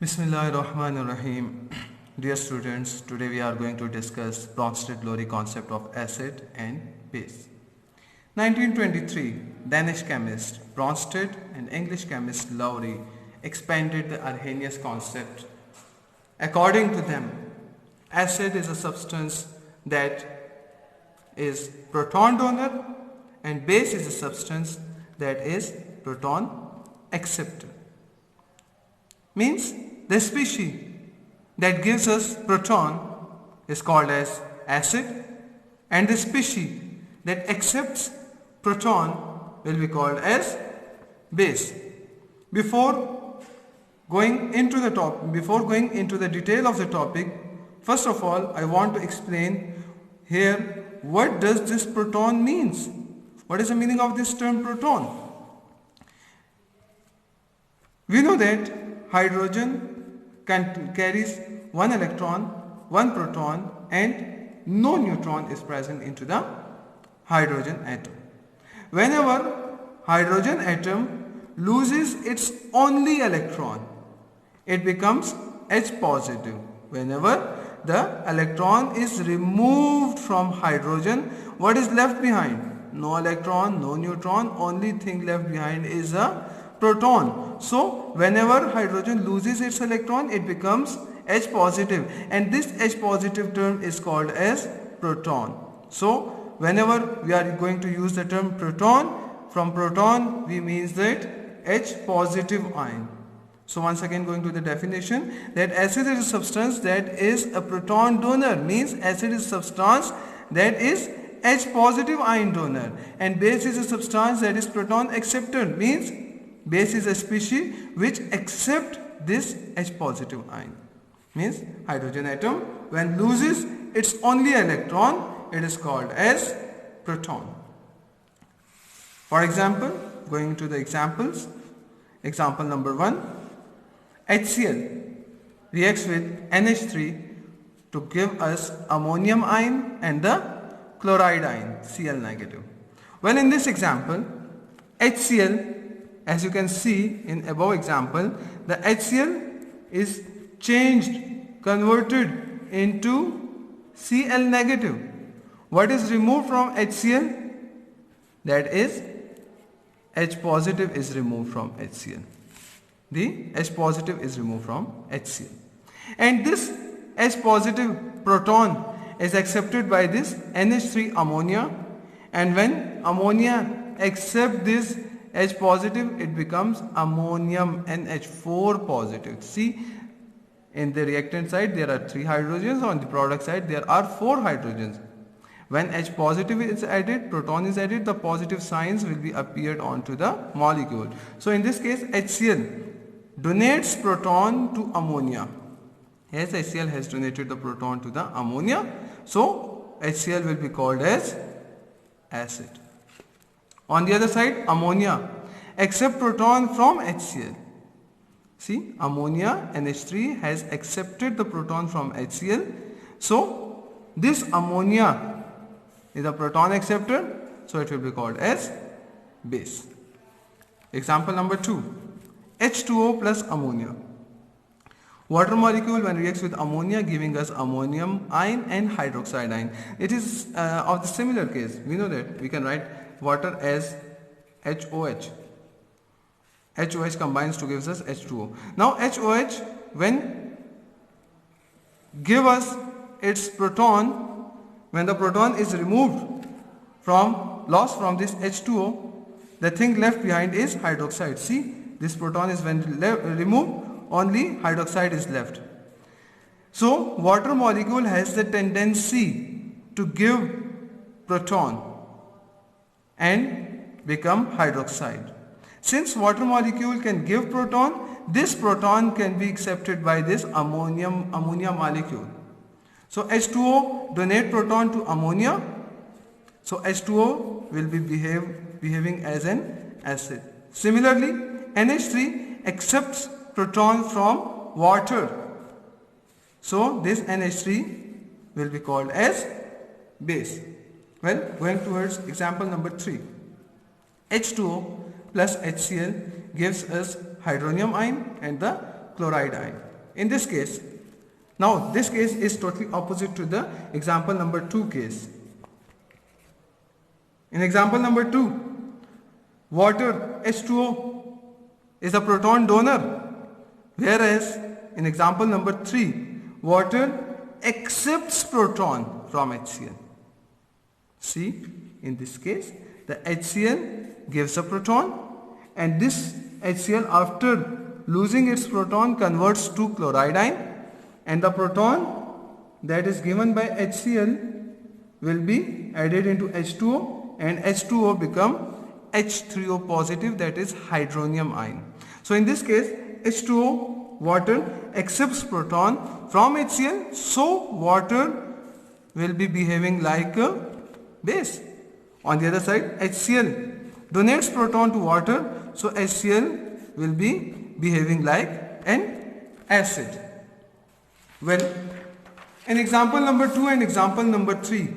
Bismillahirrahmanirrahim. Dear students, today we are going to discuss Bronsted-Lowry concept of acid and base. 1923, Danish chemist Bronsted and English chemist Lowry expanded the Arrhenius concept. According to them, acid is a substance that is proton donor and base is a substance that is proton acceptor. Means the species that gives us proton is called as acid and the species that accepts proton will be called as base. Before going into the detail of the topic, first of all I want to explain here what does this proton means. What is the meaning of this term proton? We know that hydrogen carries one electron, one proton and no neutron is present into the hydrogen atom. Whenever hydrogen atom loses its only electron, it becomes H positive. Whenever the electron is removed from hydrogen, what is left behind? No electron, no neutron, only thing left behind is a proton. So whenever hydrogen loses its electron, it becomes H positive and this H positive term is called as proton. So whenever we are going to use the term proton, from proton we means that H positive ion. So once again going to the definition, that acid is a substance that is a proton donor, means acid is a substance that is H positive ion donor, and base is a substance that is proton acceptor, means base is a species which accept this H positive ion. Means hydrogen atom when loses its only electron, it is called as proton. For example, going to the examples. Example number 1. HCl reacts with NH3 to give us ammonium ion and the chloride ion, Cl negative. Well, in this example, HCl, as you can see in above example, the HCl is converted into Cl negative. What is removed from HCl? That is H positive is removed from HCl. The H positive is removed from HCl. And this H positive proton is accepted by this NH3 ammonia, and when ammonia accepts this H positive, it becomes ammonium NH4 positive. See, in the reactant side there are 3 hydrogens, on the product side there are 4 hydrogens. When H positive is added, proton is added, the positive signs will be appeared onto the molecule. So in this case HCl donates proton to ammonia. Yes, HCl has donated the proton to the ammonia, so HCl will be called as acid. On the other side, ammonia accept proton from HCl. See, ammonia NH3 has accepted the proton from HCl. So this ammonia is a proton acceptor, so it will be called as base. Example number 2. H2O plus ammonia. Water molecule when reacts with ammonia giving us ammonium ion and hydroxide ion. It is of the similar case. We know that we can write water as HOH. HOH combines to gives us H2O. Now HOH when give us its proton, when the proton is removed from lost from this H2O, the thing left behind is hydroxide. See, this proton is when removed, only hydroxide is left. So water molecule has the tendency to give proton and become hydroxide. Since water molecule can give proton, this proton can be accepted by this ammonia molecule. So H2O donate proton to ammonia. So H2O will be behaving as an acid. Similarly, NH3 accepts proton from water. So this NH3 will be called as base. Well, going towards example number 3. H2O plus HCl gives us hydronium ion and the chloride ion. In this case, now this case is totally opposite to the example number 2 case. In example number 2, water H2O is a proton donor, whereas in example number 3, water accepts proton from HCl. See, in this case, the HCl gives a proton, and this HCl, after losing its proton, converts to chloride ion, and the proton that is given by HCl will be added into H2O, and H2O become H3O positive, that is hydronium ion. So in this case, H2O, water, accepts proton from HCl, so water will be behaving like a base. On the other side, HCl donates proton to water, so HCl will be behaving like an acid. Well, in example number 2 and example number 3,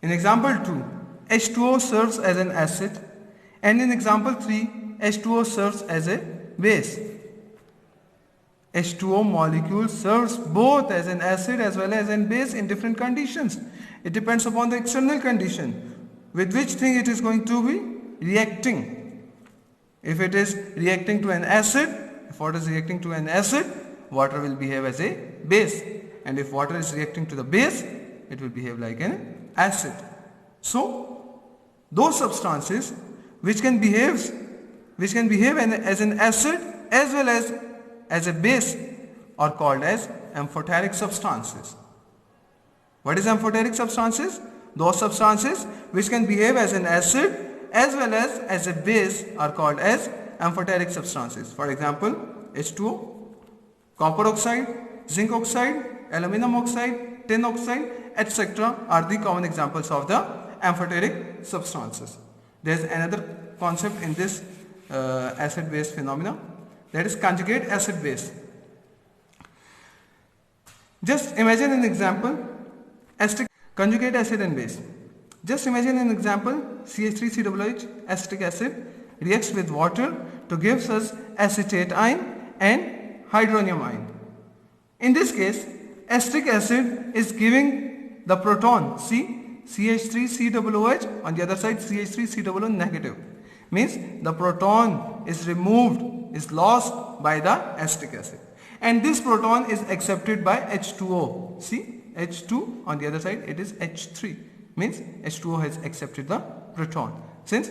in example 2, H2O serves as an acid, and in example 3, H2O serves as a base. H2O molecule serves both as an acid as well as an base in different conditions. It depends upon the external condition with which thing it is going to be reacting. If it is reacting to an acid, if water is reacting to an acid, water will behave as a base, and if water is reacting to the base, it will behave like an acid. So those substances which can behave as an acid as well as a base are called as amphoteric substances. What is amphoteric substances? Those substances which can behave as an acid as well as a base are called as amphoteric substances. For example, H2O, copper oxide, zinc oxide, aluminum oxide, tin oxide, etc. are the common examples of the amphoteric substances. There is another concept in this acid-base phenomena, that is conjugate acid-base. Just imagine an example, conjugate acid and base. Just imagine an example, CH3COOH, acetic acid, reacts with water to give us acetate ion and hydronium ion. In this case, acetic acid is giving the proton, see, CH3COOH, on the other side CH3COO negative. Means the proton is removed, is lost by the acetic acid. And this proton is accepted by H2O. See, H2, on the other side it is H3. Means H2O has accepted the proton. Since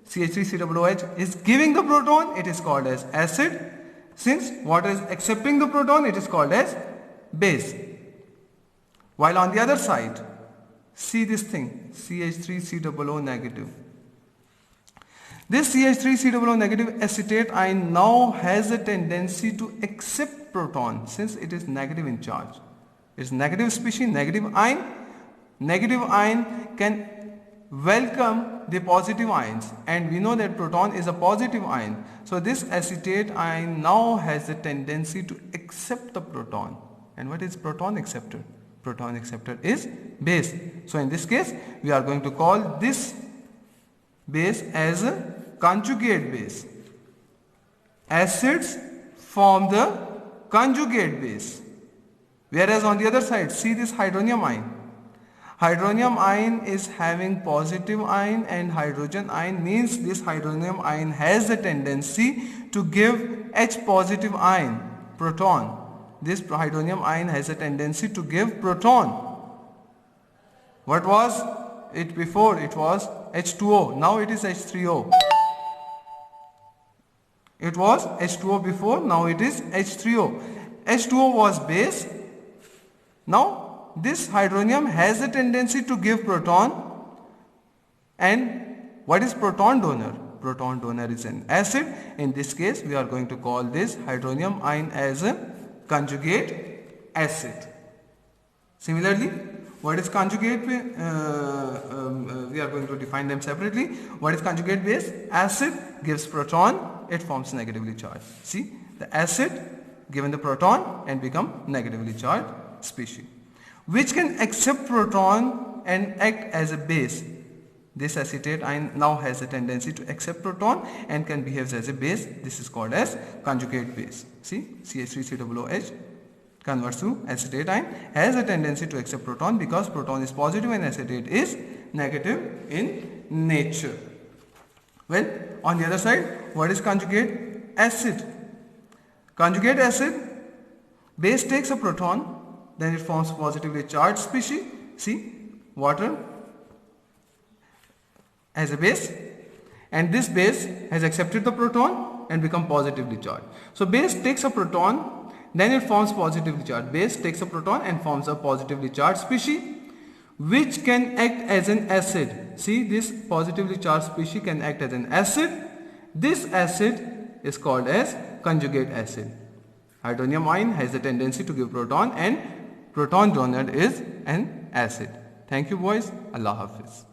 CH3COOH is giving the proton, it is called as acid. Since water is accepting the proton, it is called as base. While on the other side, see this thing, CH3COO negative. This CH3COO negative acetate ion now has a tendency to accept proton since it is negative in charge. It is negative species, negative ion. Negative ion can welcome the positive ions, and we know that proton is a positive ion. So this acetate ion now has a tendency to accept the proton. And what is proton acceptor? Proton acceptor is base. So in this case, we are going to call this base as a conjugate base. Acids form the conjugate base. Whereas on the other side, see this hydronium ion. Hydronium ion is having positive ion, and hydrogen ion means this hydronium ion has a tendency to give H positive ion, proton. This hydronium ion has a tendency to give proton. What was it before? It was H2O. Now it is H3O. It was H2O before, now it is H3O. H2O was base. Now this hydronium has a tendency to give proton. And what is proton donor? Proton donor is an acid. In this case, we are going to call this hydronium ion as a conjugate acid. Similarly, what is conjugate? We are going to define them separately. What is conjugate base? Acid gives proton, it forms negatively charged. See, the acid given the proton and become negatively charged species, which can accept proton and act as a base. This acetate ion now has a tendency to accept proton and can behave as a base. This is called as conjugate base. See, CH3COOH converts to acetate ion, has a tendency to accept proton because proton is positive and acetate is negative in nature. Well, on the other side, what is conjugate acid? Conjugate acid, base takes a proton, then it forms positively charged species. See, water as a base, and this base has accepted the proton and become positively charged. So base takes a proton, then it forms positively charged. Base takes a proton and forms a positively charged species which can act as an acid. See, this positively charged species can act as an acid. This acid is called as conjugate acid. Hydronium ion has a tendency to give proton and proton donor is an acid. Thank you boys. Allah Hafiz.